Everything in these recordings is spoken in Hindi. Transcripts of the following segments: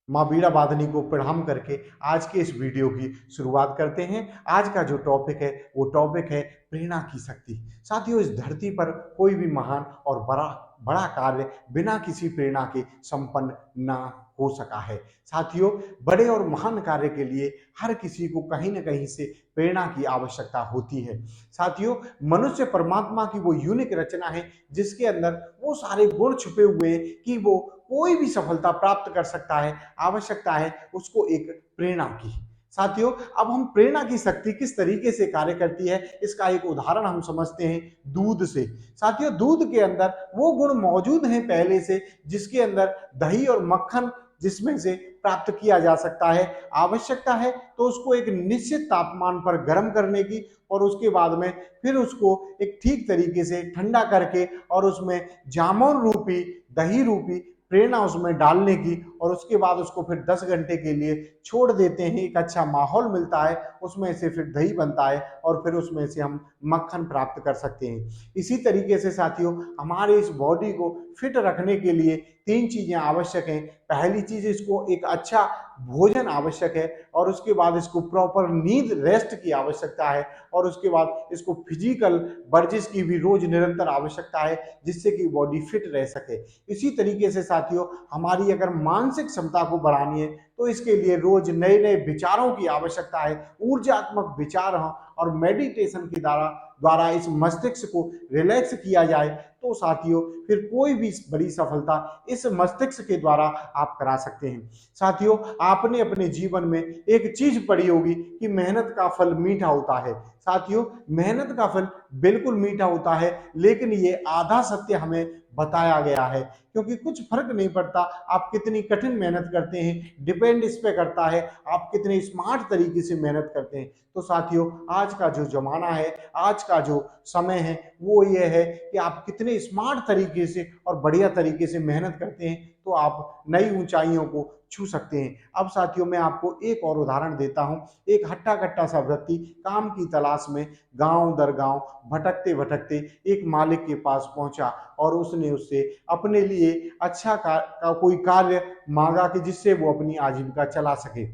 माँ बीड़ा वादनी को प्रणाम करके आज के इस वीडियो की शुरुआत करते हैं। आज का जो टॉपिक है वो टॉपिक है प्रेरणा की शक्ति। साथियों, इस धरती पर कोई भी महान और बड़ा बड़ा कार्य बिना किसी प्रेरणा के संपन्न ना हो सका है। साथियों, बड़े और महान कार्य के लिए हर किसी को कहीं ना कहीं से प्रेरणा की आवश्यकता होती है। साथियों, मनुष्य परमात्मा की वो यूनिक रचना है जिसके अंदर वो सारे गुण छुपे हुए हैं कि वो कोई भी सफलता प्राप्त कर सकता है। आवश्यकता है उसको एक प्रेरणा की। साथियों, अब हम प्रेरणा की शक्ति किस तरीके से कार्य करती है इसका एक उदाहरण हम समझते हैं दूध से। साथियों, दूध के अंदर वो गुण मौजूद हैं पहले से, जिसके अंदर दही और मक्खन जिसमें से प्राप्त किया जा सकता है। आवश्यकता है तो उसको एक निश्चित तापमान पर गर्म करने की और उसके बाद में फिर उसको एक ठीक तरीके से ठंडा करके और उसमें जामुन रूपी दही रूपी प्रेरणा उसमें डालने की और उसके बाद उसको फिर 10 घंटे के लिए छोड़ देते हैं। एक अच्छा माहौल मिलता है, उसमें से फिर दही बनता है और फिर उसमें से हम मक्खन प्राप्त कर सकते हैं। इसी तरीके से साथियों, हमारे इस बॉडी को फिट रखने के लिए 3 चीजें आवश्यक हैं। पहली चीज, इसको एक अच्छा भोजन आवश्यक है और उसके बाद इसको प्रॉपर नींद रेस्ट की आवश्यकता है और उसके बाद इसको फिजिकल वर्जिश की भी रोज निरंतर आवश्यकता है जिससे कि बॉडी फिट रह सके। इसी तरीके से साथियों, हमारी अगर मानसिक क्षमता को बढ़ानी है तो इसके लिए रोज नए नए विचारों की आवश्यकता है। ऊर्जात्मक विचार हों और मेडिटेशन के द्वारा द्वारा इस मस्तिष्क को रिलैक्स किया जाए तो साथियों फिर कोई भी बड़ी सफलता इस मस्तिष्क के द्वारा आप करा सकते हैं। साथियों, आपने अपने जीवन में एक चीज पढ़ी होगी कि मेहनत का फल मीठा होता है। साथियों, मेहनत का फल बिल्कुल मीठा होता है, लेकिन ये आधा सत्य हमें बताया गया है, क्योंकि कुछ फर्क नहीं पड़ता आप कितनी कठिन मेहनत करते हैं, डिपेंड इस पे करता है आप कितने स्मार्ट तरीके से मेहनत करते हैं। तो साथियों, आज का जो जमाना है, आज का जो समय है वो ये है कि आप कितने स्मार्ट तरीके से और बढ़िया तरीके से मेहनत करते हैं तो आप नई ऊंचाइयों को छू सकते हैं। अब साथियों, मैं आपको एक और उदाहरण देता हूं। एक हट्टा कट्टा सा व्यक्ति काम की तलाश में गांव दर गांव भटकते भटकते एक मालिक के पास पहुंचा और उसने उससे अपने लिए अच्छा का कोई कार्य मांगा कि जिससे वो अपनी आजीविका चला सके।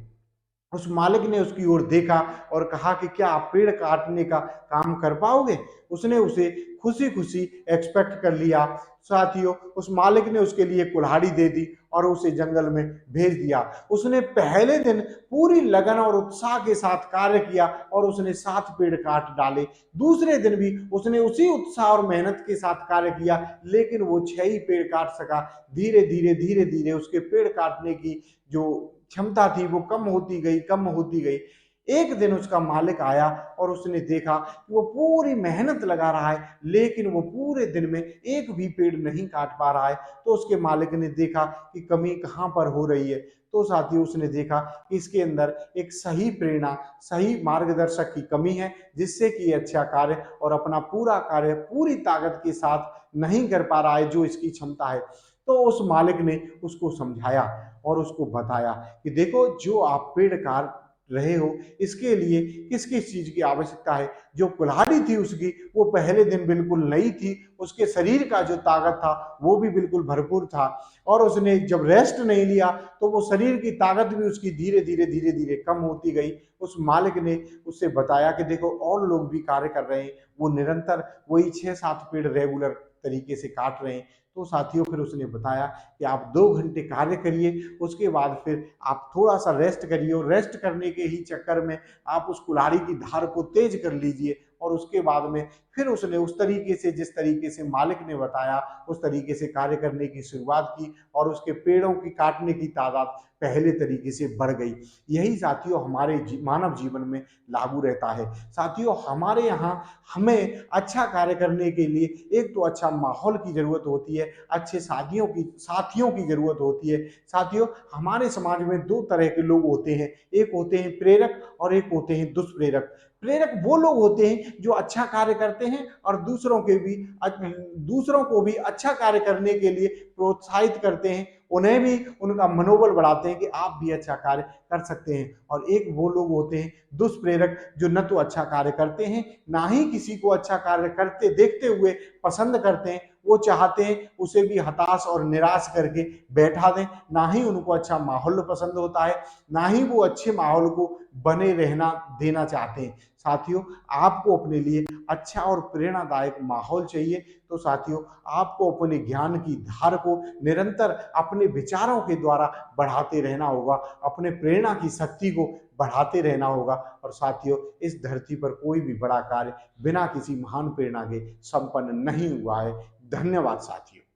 उस मालिक ने उसकी ओर देखा और कहा कि क्या आप पेड़ काटने का काम कर पाओगे। उसने उसे खुशी खुशी एक्सपेक्ट कर लिया। साथियों, उस मालिक ने उसके लिए कुल्हाड़ी दे दी और उसे जंगल में भेज दिया। उसने पहले दिन पूरी लगन और उत्साह के साथ कार्य किया और उसने 7 पेड़ काट डाले। दूसरे दिन भी उसने उसी उत्साह और मेहनत के साथ कार्य किया, लेकिन वो 6 ही पेड़ काट सका। धीरे धीरे उसके पेड़ काटने की जो क्षमता थी वो कम होती गई। एक दिन उसका मालिक आया और उसने देखा कि वो पूरी मेहनत लगा रहा है, लेकिन वो पूरे दिन में एक भी पेड़ नहीं काट पा रहा है। तो उसके मालिक ने देखा कि कमी कहाँ पर हो रही है। तो साथियों, उसने देखा कि इसके अंदर एक सही प्रेरणा, सही मार्गदर्शक की कमी है, जिससे कि ये अच्छा कार्य और अपना पूरा कार्य पूरी ताकत के साथ नहीं कर पा रहा है जो इसकी क्षमता है। तो उस मालिक ने उसको समझाया और उसको बताया कि देखो, जो आप पेड़ काट रहे हो इसके लिए किस किस चीज की आवश्यकता है। जो कुल्हाड़ी थी उसकी, वो पहले दिन बिल्कुल नई थी, उसके शरीर का जो ताकत था वो भी बिल्कुल भरपूर था और उसने जब रेस्ट नहीं लिया तो वो शरीर की ताकत भी उसकी धीरे धीरे कम होती गई। उस मालिक ने उससे बताया कि देखो, और लोग भी कार्य कर रहे हैं, वो निरंतर वही 6-7 पेड़ रेगुलर तरीके से काट रहे हैं। तो साथियों, फिर उसने बताया कि आप 2 घंटे कार्य करिए, उसके बाद फिर आप थोड़ा सा रेस्ट करिए और रेस्ट करने के ही चक्कर में आप उस कुल्हाड़ी की धार को तेज कर लीजिए और उसके बाद में फिर उसने उस तरीके से, जिस तरीके से मालिक ने बताया, उस तरीके से कार्य करने की शुरुआत की और उसके पेड़ों की काटने की तादाद पहले तरीके से बढ़ गई। यही साथियों हमारे मानव जीवन में लागू रहता है। साथियों, हमारे यहाँ हमें अच्छा कार्य करने के लिए एक तो अच्छा माहौल की जरूरत होती है, अच्छे साथियों की जरूरत होती है। साथियों, हमारे समाज में 2 तरह के लोग होते हैं, एक होते हैं प्रेरक और एक होते हैं दुष्प्रेरक। प्रेरक वो लोग होते हैं जो अच्छा कार्य करते हैं और दूसरों को भी अच्छा कार्य करने के लिए प्रोत्साहित करते हैं, उन्हें भी उनका मनोबल बढ़ाते हैं कि आप भी अच्छा कार्य कर सकते हैं। और एक वो लोग होते हैं दुष्प्रेरक, जो न तो अच्छा कार्य करते हैं, ना ही किसी को अच्छा कार्य करते देखते हुए पसंद करते हैं, वो चाहते हैं उसे भी हताश और निराश करके बैठा दें। ना ही उनको अच्छा माहौल पसंद होता है, ना ही वो अच्छे माहौल को बने रहना देना चाहते हैं। साथियों, आपको अपने लिए अच्छा और प्रेरणादायक माहौल चाहिए, तो साथियों आपको अपने ज्ञान की धार को निरंतर अपने विचारों के द्वारा बढ़ाते रहना होगा, अपने प्रेरणा की शक्ति को बढ़ाते रहना होगा। और साथियों, इस धरती पर कोई भी बड़ा कार्य बिना किसी महान प्रेरणा के संपन्न नहीं हुआ है। धन्यवाद साथियों।